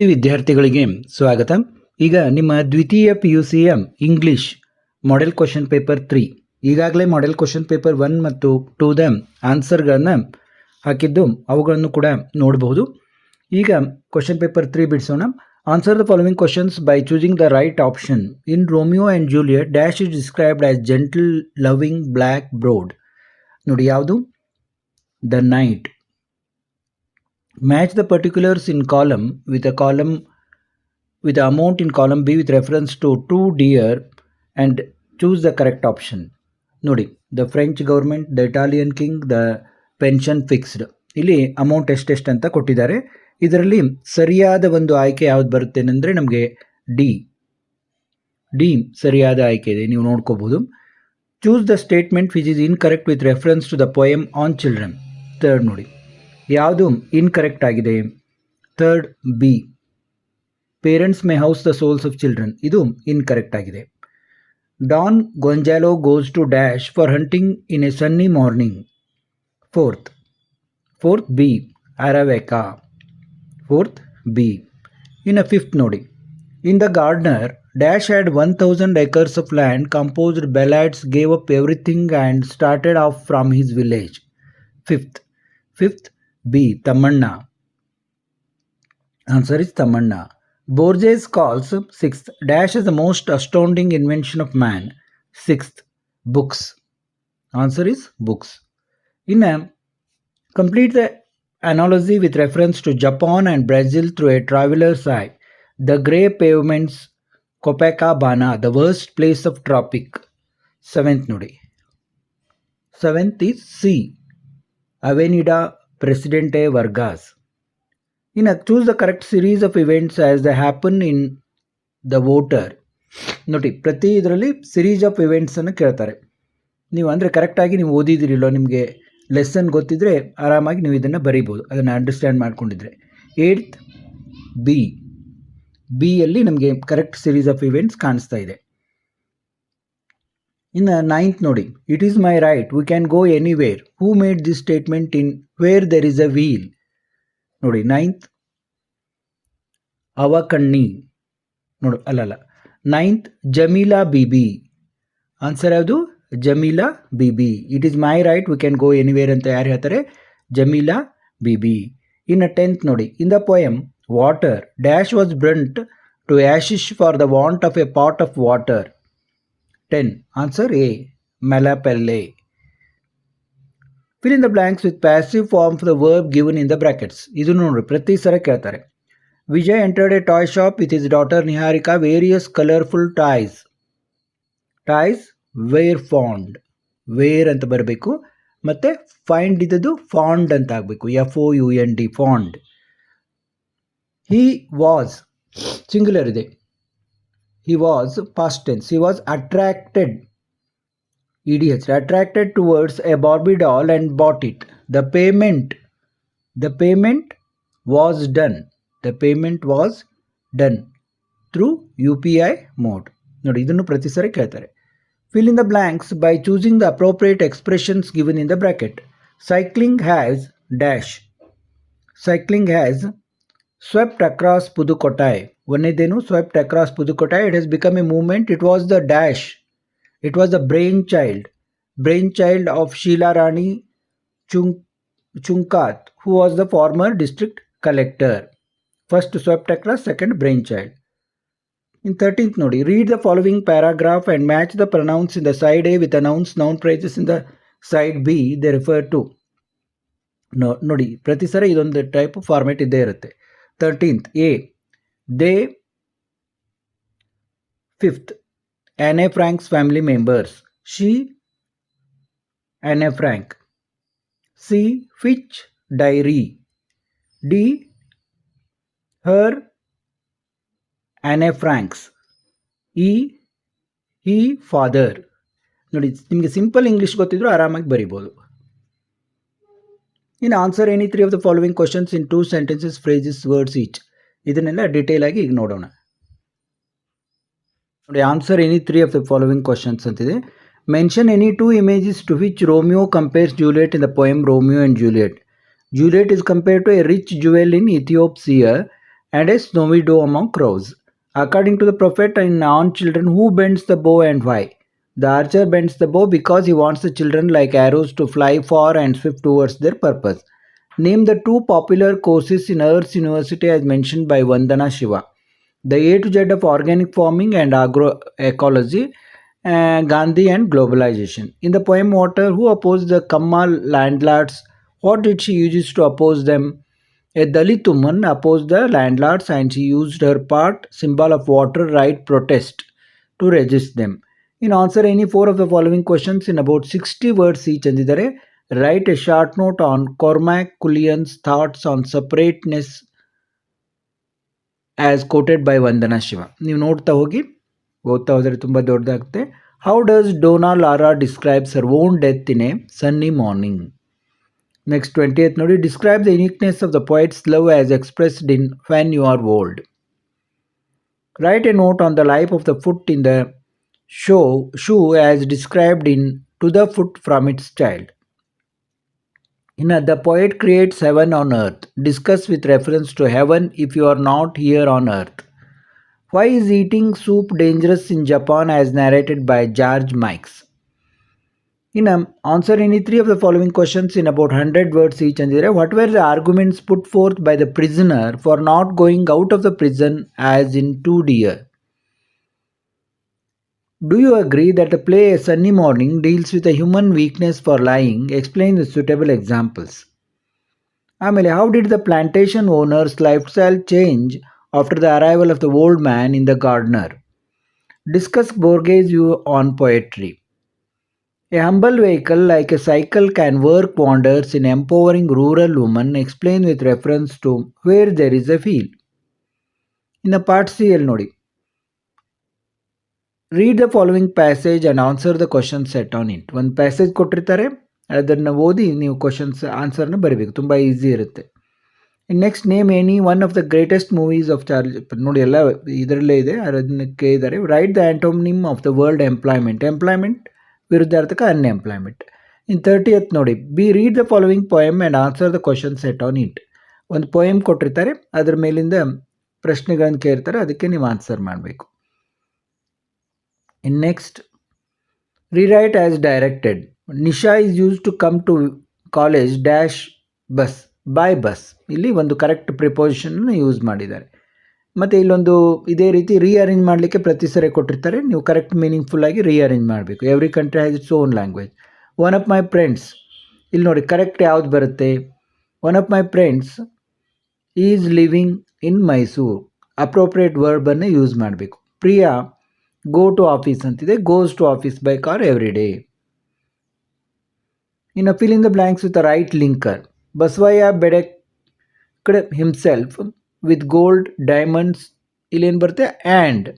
ಈ ವಿದ್ಯಾರ್ಥಿಗಳಿಗೆ ಸ್ವಾಗತ. ಈಗ ನಿಮ್ಮ ದ್ವಿತೀಯ PUCಯ ಇಂಗ್ಲಿಷ್ ಮಾಡೆಲ್ ಕ್ವಶನ್ ಪೇಪರ್ 3 ಈಗಾಗಲೇ ಮಾಡೆಲ್ ಕ್ವಶನ್ ಪೇಪರ್ 1 ಮತ್ತು 2ದ ಆನ್ಸರ್ಗಳನ್ನು ಹಾಕಿದ್ದು ಅವುಗಳನ್ನು ಕೂಡ ನೋಡಬಹುದು. ಈಗ ಕ್ವಶನ್ ಪೇಪರ್ 3 ಬಿಡಿಸೋಣ. Answer the following questions by choosing the right option. In Romeo and Juliet dash is described as gentle loving black browed. ನೋಡಿ ಯಾವುದು? The night. Match the particulars in column with the amount in column B with reference to two deer and choose the correct option. ನೋಡಿ, the French government, the Italian king, the pension fixed. ಇಲ್ಲಿ amount ಎಷ್ಟೆಷ್ಟು ಅಂತ ಕೊಟ್ಟಿದ್ದಾರೆ. ಇದರಲ್ಲಿ ಸರಿಯಾದ ಒಂದು ಆಯ್ಕೆ ಯಾವ್ದು ಬರುತ್ತೆ ಅಂದರೆ ನಮಗೆ ಡಿ ಸರಿಯಾದ ಆಯ್ಕೆ ಇದೆ, ನೀವು ನೋಡ್ಕೋಬಹುದು. Choose the statement which is incorrect with reference to the poem on children. Third ನೋಡಿ, ಯಾವುದು ಇನ್ಕರೆಕ್ಟ್ ಆಗಿದೆ? Third b, parents may house the souls of children, ಇದು ಇನ್ಕರೆಕ್ಟ್ ಆಗಿದೆ. Don Gonzalo goes to dash for hunting in a sunny morning. Fourth b, Aravaca. Fourth b. ಇನ್ನು fifth ನೋಡಿ, in the gardener dash had 1000 acres of land composed ballads gave up everything and started off from his village. Fifth B, Tamanna. Answer is Tamanna. Borges calls sixth dash is the most astounding invention of man. Sixth, books. Answer is books. Complete the analogy with reference to Japan and Brazil through a traveler's eye. The grey pavements, Copacabana, the worst place of tropic. Seventh nodi. Seventh is C, Avenida Presidente Vargas. Choose the correct series of events as they happen in the voter. ನೋಡಿ, ಪ್ರತಿ ಇದರಲ್ಲಿ series of ಇವೆಂಟ್ಸನ್ನು ಕೇಳ್ತಾರೆ. ನೀವು ಅಂದರೆ ಕರೆಕ್ಟಾಗಿ ನೀವು ಓದಿದಿರಿಲ್ಲೋ, ನಿಮಗೆ lesson ಗೊತ್ತಿದ್ರೆ ಆರಾಮಾಗಿ ನೀವು ಇದನ್ನು ಬರೀಬೋದು, ಅದನ್ನು ಅಂಡರ್ಸ್ಟ್ಯಾಂಡ್ ಮಾಡ್ಕೊಂಡಿದ್ರೆ. ಏಯ್ತ್ ಬಿಯಲ್ಲಿ ನಮಗೆ ಕರೆಕ್ಟ್ ಸಿರೀಸ್ ಆಫ್ ಇವೆಂಟ್ಸ್ ಕಾಣಿಸ್ತಾ ಇದೆ. ಇನ್ನು ನೈನ್ತ್ ನೋಡಿ, it is my right we can go anywhere. Who made this statement in where there is a wheel. ನೋಡಿ, ನೈನ್ತ್ ಅವಕಣ್ಣಿ. ನೋಡು, ಅಲ್ಲಲ್ಲ, ನೈನ್ತ್ ಜಮೀಲಾ ಬಿಬಿ. ಆನ್ಸರ್ ಯಾವುದು? Jamila Bibi. It is my right we can go anywhere ಅಂತ ಯಾರು ಹೇಳ್ತಾರೆ? ಜಮೀಲಾ ಬಿಬಿ. ಇನ್ನು 10th ನೋಡಿ, in the poem water dash was brought to Ashish for the want of a pot of water. 10. Answer A, Malapelle. Fill in the blanks with passive form for the verb given in the brackets. ಇದು ನೋಡ್ರಿ, ಪ್ರತಿ ಸಲ ಕೇಳ್ತಾರೆ. Vijay entered a toy shop with his daughter Niharika. Various colorful toys were found. Where ಅಂತ ಬರಬೇಕು, ಮತ್ತೆ find ಇದ್ದದ್ದು fond ಅಂತ ಆಗಬೇಕು. FOUND, fond. He was singular ಇದೆ. He was past tense. He was attracted. EDH. Attracted towards a Barbie doll and bought it. The payment was done. The payment was done through UPI mode. ನೋಡಿ, ಇದನ್ನು ಪ್ರತಿ ಸರಿ ಕೇಳ್ತಾರೆ. Fill in the blanks by choosing the appropriate expressions given in the bracket. Cycling has dash. Cycling has swept across Pudukottai. ಒಂದೇದೇನು? swept across Pudukottai. It has become a movement. It was the dash. It was the brainchild of Sheila Rani Chunkat, who was the former district collector. First swept across, second brainchild. In 13th ನೋಡಿ, read the following paragraph and match the pronouns in the side A with the nouns, noun phrases in the side B they refer to. ನೋಡಿ, ಪ್ರತಿ ಸರಿ ಇದೊಂದು type format ಇದ್ದೇ ಇರುತ್ತೆ. 13th A, they. 5th, Anne Frank's family members. She, Anne Frank. C, Fitch diary. D, her, Anne Frank's. E, he father. ನೋಡಿ, ನಿಮಗೆ simple English ಗೊತ್ತಿದ್ರು ಆರಾಮಾಗಿ ಬರಿಬೋದು. ಇನ್ನು answer any 3 of the following questions in 2 sentences, phrases, words each. ಇದನ್ನೆಲ್ಲ detail ಆಗಿ ಈಗ ನೋಡೋಣ. ನೋಡಿ, answer any 3 of the following questions ಅಂತಿದೆ. Mention any 2 images to which Romeo compares Juliet in the poem Romeo and Juliet. Juliet is compared to a rich jewel in Ethiopia and a snowy doe among crows. According to the prophet in on children, who bends the bow and why? The archer bends the bow because he wants the children like arrows to fly far and swift towards their purpose. Name the two popular courses in Earth's University as mentioned by Vandana Shiva. The A to Z of organic farming and agroecology, Gandhi and globalization. In the poem Water, who opposed the Kammal landlords? What did she use to oppose them? A Dalit woman opposed the landlords and she used her part, symbol of water right protest, to resist them. In answer any four of the following questions in about 60 words each ಅಂದಿದ್ದಾರೆ. Write a short note on Cormac Cullian's thoughts on separateness as quoted by Vandana Shiva. ನೀವು ನೋಡ್ತಾ ಹೋಗಿ, ಓದ್ತಾ ಹೋದರೆ ತುಂಬ ದೊಡ್ಡದಾಗುತ್ತೆ. How does Donna Lara describes her own death in a sunny morning? Next 20th ನೋಡಿ, describe the uniqueness of the poet's love as expressed in When You Are Old. Write a note on the life of the foot in the shoe as described in To the Foot from its Child. The poet creates heaven on earth. Discuss with reference to heaven if you are not here on earth. Why is eating soup dangerous in Japan as narrated by George Mikes? Answer any three of the following questions in about 100 words each. What were the arguments put forth by the prisoner for not going out of the prison as in 2 Deer? Do you agree that the play A Sunny Morning deals with a human weakness for lying? Explain the suitable examples. How did the plantation owner's lifestyle change after the arrival of the old man in The Gardener? Discuss Borges' view on poetry. A humble vehicle like a cycle can work wonders in empowering rural women. Explain with reference to Where There Is a Field. Part C ನೋಡಿ, read the following passage and answer the questions set on it. ಒಂದು passage ಕೊಟ್ಟಿರ್ತಾರೆ, ಅದನ್ನು ಓದಿ ನೀವು questions ಆನ್ಸರ್ನ ಬರೀಬೇಕು. ತುಂಬ easy ಇರುತ್ತೆ. Next name any one of the greatest movies of Charlie ನೋಡಿ, ಎಲ್ಲ ಇದರಲ್ಲೇ ಇದೆ, ಅದನ್ನು ಕೇಳಿದ್ದಾರೆ. Write the antonym of the word employment. Employment ವಿರುದ್ಧಾರ್ಥಕ ಅನ್ಎಂಪ್ಲಾಯ್ಮೆಂಟ್. 30th ನೋಡಿ, read the following poem and answer the question set on it. ಒಂದು poem ಕೊಟ್ಟಿರ್ತಾರೆ, ಅದರ ಮೇಲಿಂದ ಪ್ರಶ್ನೆಗಳನ್ನು ಕೇಳ್ತಾರೆ, ಅದಕ್ಕೆ ನೀವು ಆನ್ಸರ್ ಮಾಡಬೇಕು. Next, rewrite as directed. Nisha is used to come to college dash bus by bus. ಇಲ್ಲಿ ಒಂದು ಕರೆಕ್ಟ್ ಪ್ರಿಪೋಸಿಷನ್ ಯೂಸ್ ಮಾಡಿದ್ದಾರೆ. ಮತ್ತು ಇಲ್ಲೊಂದು ಇದೇ ರೀತಿ ರೀಅರೇಂಜ್ ಮಾಡಲಿಕ್ಕೆ ಪ್ರತಿ ಸರಿ ಕೊಟ್ಟಿರ್ತಾರೆ, ನೀವು ಕರೆಕ್ಟ್ ಮೀನಿಂಗ್ಫುಲ್ ಆಗಿ ರೀಅರೇಂಜ್ ಮಾಡಬೇಕು. Every country has its own language. One of my friends, ಇಲ್ಲಿ ನೋಡಿ ಕರೆಕ್ಟ್ ಯಾವ್ದು ಬರುತ್ತೆ. One of my friends is living in Mysuru, appropriate ವರ್ಬನ್ನು ಯೂಸ್ ಮಾಡಬೇಕು. ಪ್ರಿಯಾ ಗೋ ಟು ಆಫೀಸ್ ಅಂತಿದೆ, goes to office by car every day. Fill in the blanks with a right linker. Basavayya bedecked himself with gold diamonds, ಇಲ್ಲೇನು ಬರುತ್ತೆ, and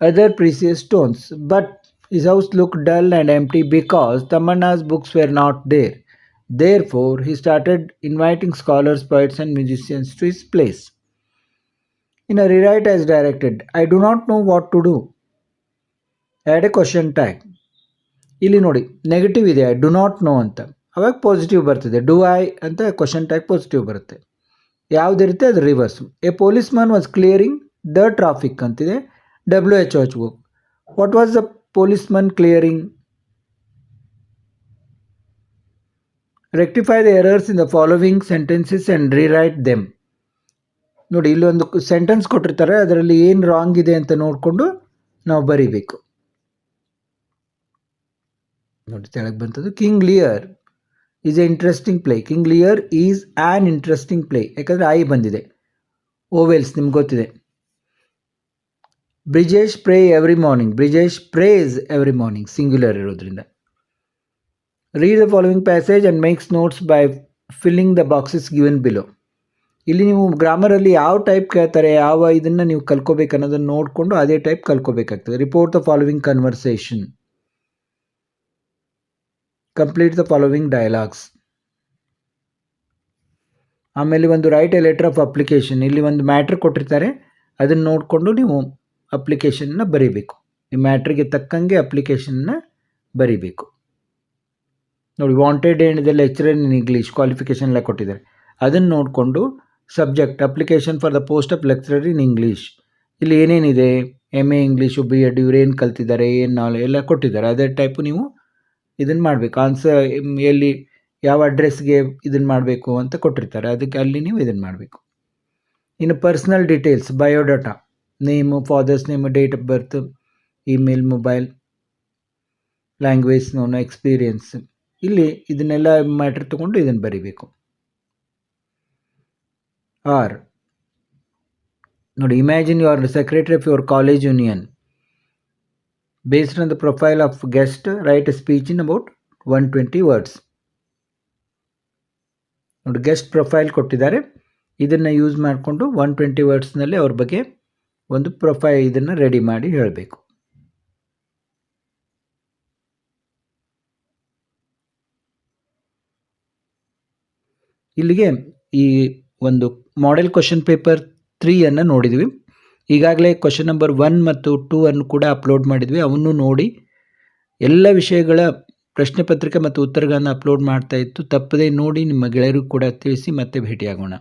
other precious stones, but his house look dull and empty because Thammanna's books were not there. Therefore, he started inviting scholars, poets and musicians to his place. Rewrite as directed. I do not know what to do. Add a question tag. ಇಲ್ಲಿ ನೋಡಿ negative ಇದೆ, I do not no ಅಂತ, ಅವಾಗ positive ಬರ್ತದೆ. Do I ಅಂತ question tag positive ಬರುತ್ತೆ. ಯಾವುದಿರುತ್ತೆ ಅದು rivers. A police man was clearing the traffic ಅಂತಿದೆ, WHO. What was the police man clearing? Rectify the errors in the following sentences and rewrite them. ನೋಡಿ ಇಲ್ಲೊಂದು sentence ಕೊಟ್ಟಿರ್ತಾರೆ, ಅದರಲ್ಲಿ ಏನು wrong ಇದೆ ಅಂತ ನೋಡಿಕೊಂಡು ನಾವು ಬರೀಬೇಕು. ನೋಡಿ ತೆಳಗೆ ಬಂತದ್ದು. King Lear is a interesting play. King Lear is an interesting play, ಯಾಕಂದರೆ ಐ ಬಂದಿದೆ. ಓವೆಲ್ಸ್ ನಿಮ್ಗೆ ಗೊತ್ತಿದೆ. Brijesh pray every morning, Brijesh prays every morning, singular ಇರೋದ್ರಿಂದ. Read the following passage and makes notes by filling the boxes given below. ಇಲ್ಲಿ ನೀವು ಗ್ರಾಮರಲ್ಲಿ ಯಾವ type ಕೇಳ್ತಾರೆ, ಯಾವ ಇದನ್ನು ನೀವು ಕಲ್ಕೋಬೇಕು ಅನ್ನೋದನ್ನು ನೋಡಿಕೊಂಡು ಅದೇ ಟೈಪ್ ಕಲ್ಕೋಬೇಕಾಗ್ತದೆ. Report the following conversation. Complete the following dialogues. ಆಮೇಲೆ ಒಂದು write a letter of application. ಇಲ್ಲಿ ಒಂದು ಮ್ಯಾಟ್ರ್ ಕೊಟ್ಟಿರ್ತಾರೆ, ಅದನ್ನು ನೋಡಿಕೊಂಡು ನೀವು ಅಪ್ಲಿಕೇಶನ್ನ ಬರೀಬೇಕು. ಈ ಮ್ಯಾಟ್ರಿಗೆ ತಕ್ಕಂಗೆ ಅಪ್ಲಿಕೇಶನ್ನ ಬರೀಬೇಕು. ನೋಡಿ ವಾಂಟೆಡ್ ಏನಿದೆ ಲೆಕ್ಚರರ್ ಇನ್ ಇಂಗ್ಲೀಷ್ ಕ್ವಾಲಿಫಿಕೇಷನ್ ಎಲ್ಲ ಕೊಟ್ಟಿದ್ದಾರೆ, ಅದನ್ನು ನೋಡಿಕೊಂಡು subject application for the post of lecturer in English. ಇಲ್ಲಿ ಏನೇನಿದೆ, MA ಇಂಗ್ಲೀಷು, B.Ed ಇವ್ರು ಏನು ಕಲ್ತಿದ್ದಾರೆ, ಏನು ನಾಳೆ ಎಲ್ಲ ಕೊಟ್ಟಿದ್ದಾರೆ. ಅದೇ ಟೈಪು ನೀವು ಇದನ್ನು ಮಾಡಬೇಕು. ಆನ್ಸರ್ ಎಲ್ಲಿ ಯಾವ ಅಡ್ರೆಸ್ಗೆ ಇದನ್ನು ಮಾಡಬೇಕು ಅಂತ ಕೊಟ್ಟಿರ್ತಾರೆ, ಅದಕ್ಕೆ ಅಲ್ಲಿ ನೀವು ಇದನ್ನು ಮಾಡಬೇಕು. ಇನ್ನು personal details, biodata, name, father's name, date of birth, email, mobile, language known, experience, ಇಲ್ಲಿ ಇದನ್ನೆಲ್ಲ ಮ್ಯಾಟ್ರ್ ತೊಗೊಂಡು ಇದನ್ನು ಬರೀಬೇಕು. ಆರ್ ನೋಡಿ, imagine you are secretary of your college union. Based on the profile of guest, write a speech in about 120 words. ನೋಡಿ, guest profile ಕೊಟ್ಟಿದ್ದಾರೆ, ಇದನ್ನು ಯೂಸ್ ಮಾಡಿಕೊಂಡು 120 wordsನಲ್ಲಿ ಅವ್ರ ಬಗ್ಗೆ ಒಂದು ಪ್ರೊಫೈಲ್ ಇದನ್ನು ರೆಡಿ ಮಾಡಿ ಹೇಳಬೇಕು. ಇಲ್ಲಿಗೆ ಈ ಒಂದು ಮಾಡೆಲ್ ಕ್ವಶನ್ ಪೇಪರ್ 3 ನೋಡಿದ್ವಿ. ಈಗಾಗಲೇ ಕ್ವಶನ್ ನಂಬರ್ 1 ಮತ್ತು 2 ಅನ್ನು ಕೂಡ ಅಪ್ಲೋಡ್ ಮಾಡಿದ್ವಿ. ಅವನ್ನು ನೋಡಿ ಎಲ್ಲ ವಿಷಯಗಳ ಪ್ರಶ್ನೆ ಪತ್ರಿಕೆ ಮತ್ತು ಉತ್ತರಗಳನ್ನು ಅಪ್ಲೋಡ್ ಮಾಡ್ತಾ ಇತ್ತು. ತಪ್ಪದೇ ನೋಡಿ ನಿಮ್ಮ ಗೆಳೆಯರಿಗೂ ಕೂಡ ತಿಳಿಸಿ. ಮತ್ತೆ ಭೇಟಿಯಾಗೋಣ.